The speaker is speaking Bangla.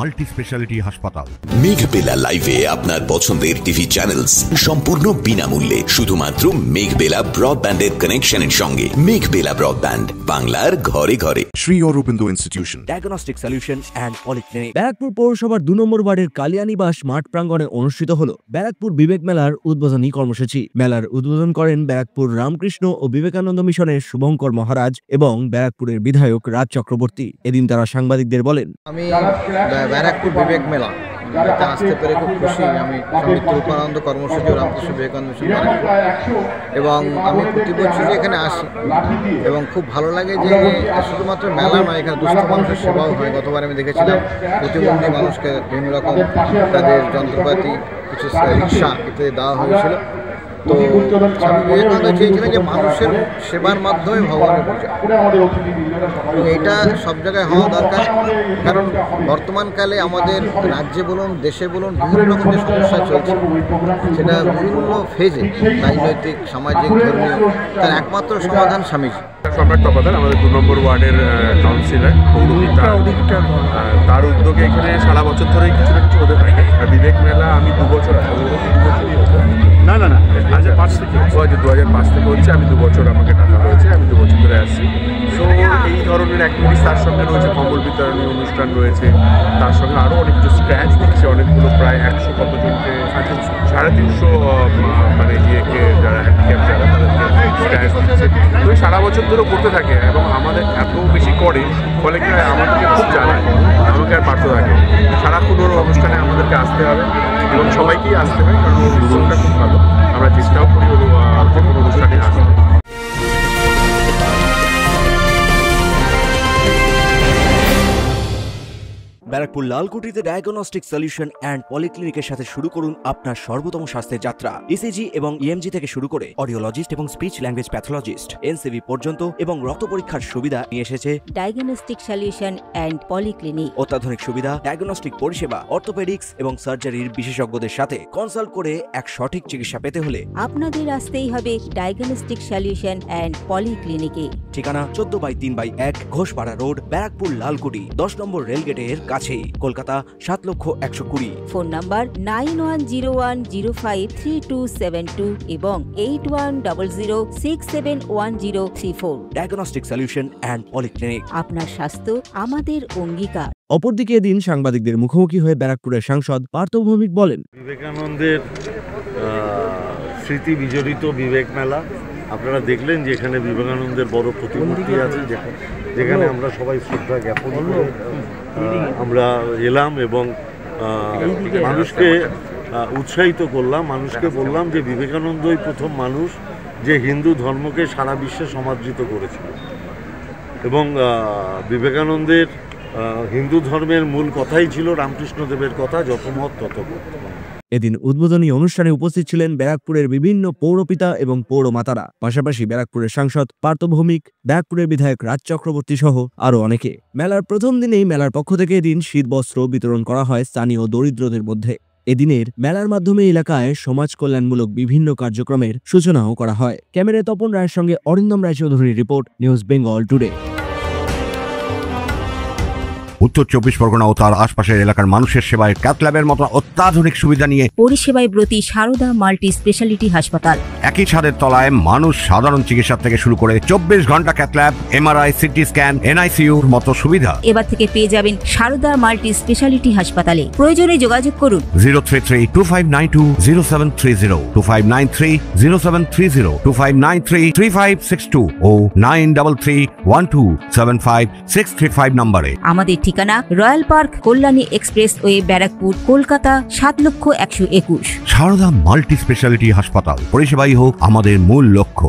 মাল্টি স্পেশালিটি হাসপাতাল। মেঘবেলা লাইভে আপনার পছন্দের টিভি চ্যানেলস সম্পূর্ণ বিনামূল্যে শুধুমাত্র মেঘবেলা ব্রডব্যান্ডের কানেকশনের সঙ্গে। মেঘবেলা ব্রডব্যান্ড, বাংলার ঘরে ঘরে। Shri Aurobindo institution, diagnostic solution and polyclinic. Barrackpore পৌরসভার 2 নম্বর ওয়ার্ডের কালিয়ানিবাস মাঠ প্রাঙ্গণে অনুষ্ঠিত হল ব্যারাকপুর বিবেক মেলার উদ্বোধনী কর্মসূচি। মেলার উদ্বোধন করেন ব্যারাকপুর রামকৃষ্ণ ও বিবেকানন্দ মিশনের শুভঙ্কর মহারাজ এবং ব্যারাকপুরের বিধায়ক রাজ চক্রবর্তী। এদিন তারা সাংবাদিকদের বলেন, আমি ব্যারাকপুর বিবেক মেলা আসতে পেরে খুব খুশি। আমি সমিতি রূপানন্দ কর্মসূচি রামকৃষ্ণ বিবেকানন্দ মিশন ব্যারাকপুর, এবং আমি প্রতি বছরই এখানে আসি এবং খুব ভালো লাগে যে শুধুমাত্র মেলা নয়, এখানে দুস্থ মানুষের সেবাও হয়। গতবার আমি দেখেছিলাম প্রতিবন্ধী মানুষকে বিভিন্ন রকম তাদের যন্ত্রপাতি, কিছু রিক্সা ইত্যাদি দেওয়া হয়েছিল। তো স্বামী বিবেকানন্দ চেয়েছিলেন যে মানুষের সেবার মাধ্যমে ভগবানের পূজা, এটা সব জায়গায় হওয়া দরকার। কারণ বর্তমানকালে আমাদের রাজ্যে বলুন, দেশে বলুন, বিভিন্ন রকম যে সমস্যা চলছে, সেটা বিভিন্ন ফেজে, রাজনৈতিক, সামাজিক, ধর্মীয়, তার একমাত্র সমাধান স্বামীজি। সম্রাট তপাদার আমাদের 2 নম্বর ওয়ার্ডের কাউন্সিলর, পৌরপিতা, তার উদ্যোগে এখানে সারা বছর ধরেই কিছু না কিছু হতে থাকে। বিবেক মেলা আমি 2 বছর না আজ 5 থেকে 2005 থেকে হচ্ছে। আমি 2 বছর আমাকে ডাকা হয়েছে, আমি 2 বছর ধরে আসছি। সো এই ধরনের অ্যাক্টিভিটিস, তার সঙ্গে রয়েছে কম্বল বিতরণী অনুষ্ঠান রয়েছে, তার সঙ্গে আরও অনেক কিছু স্ক্র্যাচ দিচ্ছে অনেকগুলো, প্রায় 100 কতজনকে, 350 মানে ইয়েকে যারা হ্যান্ডিক্যাপ যারা তাদেরকে স্ক্র্যাচ দিচ্ছে। তো সারা বছর ধরে করতে থাকে এবং আমাদের এত বেশি করে ফলে কি আমাদেরকে খুব জানায়, আমাকে আর পারতে থাকে সারাক্ষণ ওর অনুষ্ঠানে আমাদেরকে আসতে হবে এবং সবাইকেই আসতে হবে, কারণ ওর অনুষ্ঠানটা খুব ভালো। আমরা চেষ্টাও করি ওর যে কোনো অনুষ্ঠানে আসতে। ব্যারাকপুর লালকুটিতে ডায়াগনস্টিক সলিউশন অ্যান্ড পলিক্লিনিকের সাথে শুরু করুন আপনার সর্বোত্তম স্বাস্থ্যের যাত্রা। ইসিজি এবং ইএমজি থেকে শুরু করে অডিওলজিস্ট এবং স্পিচ ল্যাঙ্গুয়েজ প্যাথোলজিস্ট, এনসিভি পর্যন্ত এবং রক্ত পরীক্ষার সুবিধা নিয়ে এসেছে ডায়াগনস্টিক সলিউশন অ্যান্ড পলিক্লিনিক। অত্যাধুনিক সুবিধা, ডায়াগনস্টিক পরিষেবা, অর্থোপেডিক্স এবং সার্জারির বিশেষজ্ঞদের সাথে কনসাল্ট করে এক সঠিক চিকিৎসা পেতে হলে আপনাদের আসতেই হবে ডায়াগনস্টিক সলিউশন অ্যান্ড পলিক্লিনিকে। ঠিকানা 14/3/1 ঘোষপাড়া রোড, ব্যারাকপুর লালকুটি, 10 নম্বর রেলগেটের কাছেই, কলকাতা 7,120,000। ফোন নাম্বার 9101053272 এবং 8100671034। Diagnostic solution and polyclinic. আপনার স্বাস্থ্য আমাদের অঙ্গীকার। অপরদিকে এদিন সাংবাদিকদের মুখোমুখি হয়ে ব্যারাকপুরের সাংসদ পার্থ ভৌমিক বলেন, বিবেকানন্দের স্মৃতি বিজড়িত বিবেক মেলা আপনারা দেখলেন যে এখানে বিবেকানন্দের বড় প্রতিমূর্তি আছে, যেখানে আমরা সবাই শ্রদ্ধা জ্ঞাপন করে আমরা এলাম এবং মানুষকে উৎসাহিত করলাম। মানুষকে বললাম যে বিবেকানন্দই প্রথম মানুষ যে হিন্দু ধর্মকে সারা বিশ্বে সমাদৃত করেছিল, এবং বিবেকানন্দের হিন্দু ধর্মের মূল কথাই ছিল রামকৃষ্ণদেবের কথা, যত মত তত পথ। এদিন উদ্বোধনী অনুষ্ঠানে উপস্থিত ছিলেন ব্যারাকপুরের বিভিন্ন পৌরপিতা এবং পৌরমাতারা, পাশাপাশি ব্যারাকপুরের সাংসদ পার্থ ভৌমিক, ব্যারাকপুরের বিধায়ক রাজ চক্রবর্তী সহ আরো অনেকে। মেলার প্রথম দিনেই মেলার পক্ষ থেকে এদিন শীতবস্ত্র বিতরণ করা হয় স্থানীয় দরিদ্রদের মধ্যে। এদিনের মেলার মাধ্যমে এলাকায় সমাজ কল্যাণমূলক বিভিন্ন কার্যক্রমের সূচনাও করা হয়। ক্যামেরায় তপন রায়ের সঙ্গে অরিন্দম রায়চৌধুরীর রিপোর্ট, নিউজ বেঙ্গল টুডে। উত্তর 24 পরগনা ও তার আশপাশের এলাকার মানুষের সেবায় ক্যাথ ল্যাবের মতো অত্যাধুনিক সুবিধা নিয়ে পরিষেবায় ব্রতী সারদা মাল্টি স্পেশালিটি হাসপাতাল। একই ছাদের তলায় মানুষ সাধারণ চিকিৎসা থেকে শুরু করে 24 ঘন্টা cath lab, MRI, CT scan, এনআইসিইউর মতো সুবিধা এবার থেকে পেয়ে যাবেন সারদা মাল্টি স্পেশালিটি হাসপাতালে। প্রয়োজনে যোগাযোগ করুন 033-2592-0730, 2593-0730, 2593-3562 ও 9331275635 নম্বরে। আমাদের ঠিকানা royal park, Kalyani expressway, Barrackpore, Kolkata 7,121,000। Sarada multi speciality হাসপাতাল, পরিষেবাই হোক আমাদের মূল লক্ষ্য।